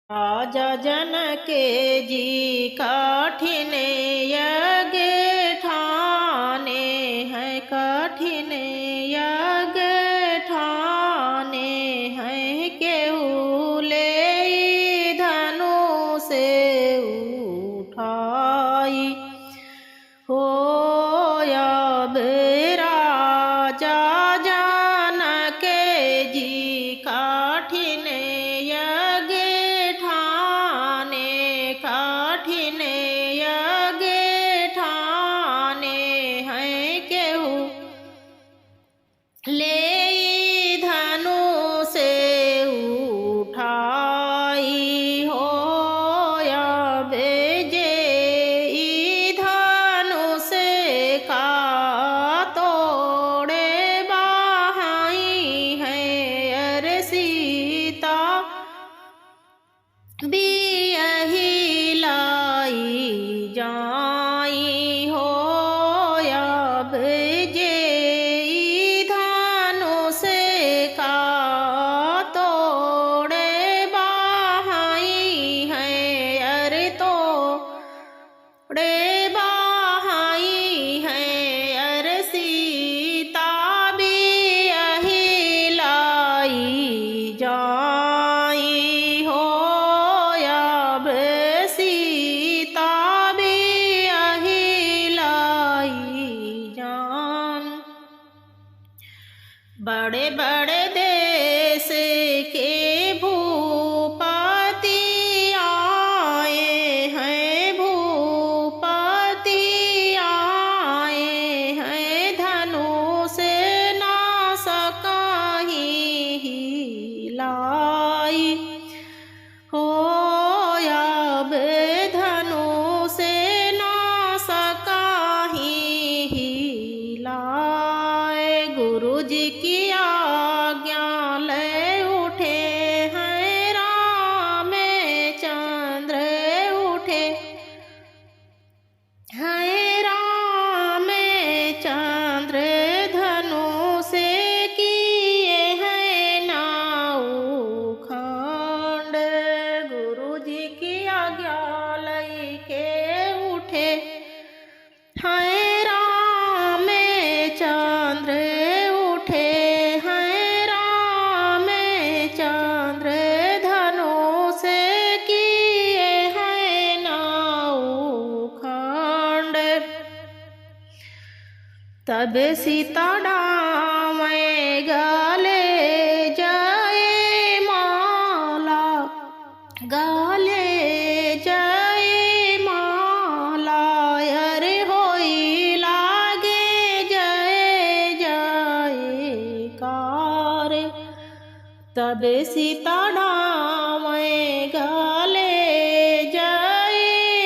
राजा जनक जी कठिन यज्ञ ठाने हैं, कठिन यज्ञ ठाने हैं। केहू ले धनु से उठाई हो अब राजा जनक जी कठिन यज्ञ ठाने, कठिन यज्ञ ठाने हैं। केहू ले धनु से उठाई हो अब जे धनु से का तोड़े बाहाई है। अरे सीता बियही लाई जाई हो अब जे धनु से का तोड़े बाहाई है। अरे तोड़े बाहाई है। अरे सीता बियही लाई जाई हो अब सीता बियही लाई जान। बड़े बड़े देश के भूपति आए हैं, भूपति आए हैं। धनु से ना सकाही लाई हो अब धनु से ना सकाही लाए। गुरु जी की आज्ञा ले उठे हैं, रामचंद्र उठे हैं। रामचंद्र धनु से किए हैं नाऊ खंड। गुरु जी की आज्ञा लेके उठे हैं, रामचंद्र उठे हैं। रामचंद्र धनु से किए हैं नाऊ खंड। तब सीता डामें गले जय माला, गले जय माला। अरे होई लागे जय जयकार। तब सीता डामें गले जय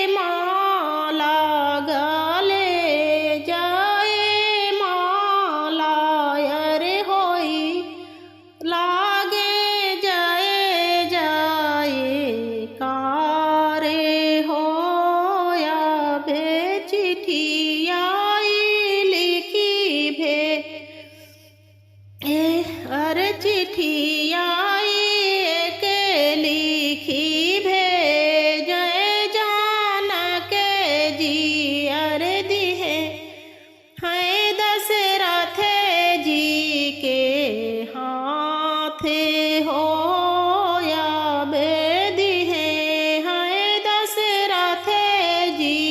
माला, गले जय माला। अरे होई लागे जय जयकार हो अब चिट्ठी आई लिखी भे। अरे चिट्ठी आई के लिखी भेज जानक जी। अरे दिहे हैं दशरथ जी के हाथ हो अब दिहे हैं दशरथ जी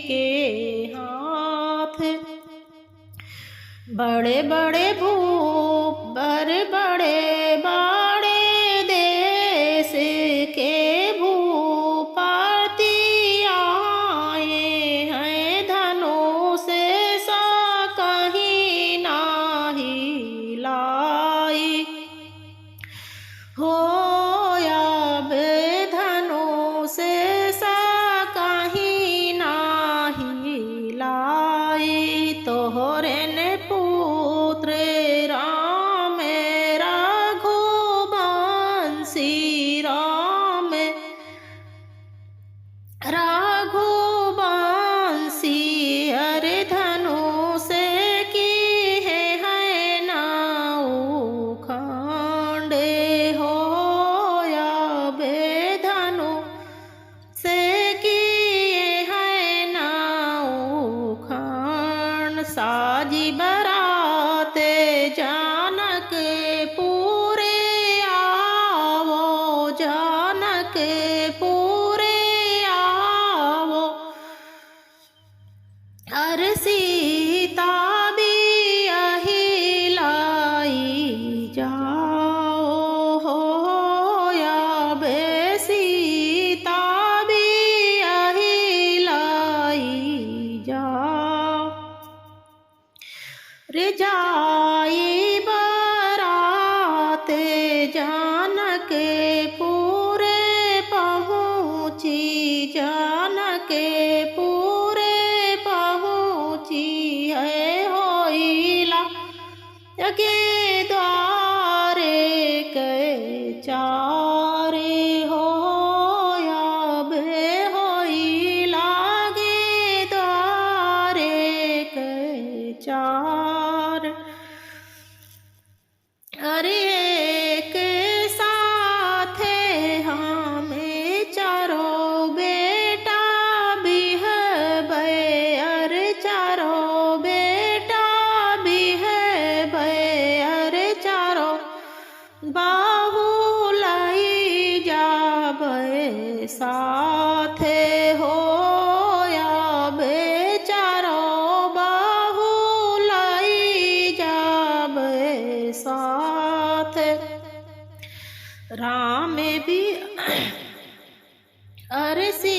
के हाथ। बड़े बड़े भूप बड़े बड़े देश के भूपति आए हैं। धनु से सा कहीं नाही लाई हो अब धनु से सा कहीं नाही लाई। तोहरे ने पुत्र के पूरे आवो। अर सीता भी यही लाई जाओ हो, या बे सीता भी यही लाई जाओ। रे जाई बराते जानके पूरे पहुँची, जानके पूरे पहुँची है होइला के द्वारे के चारे हो, या बे होइला के द्वारे के चार। अरे के साथे हमें चारों बेटा भी है भय, अरे चारों बेटा भी है भय, अरे चारों बाहु लाई जाबे साथे हो, या बेचारो बाहु लाई जाबे साथ। राम भी अरे सी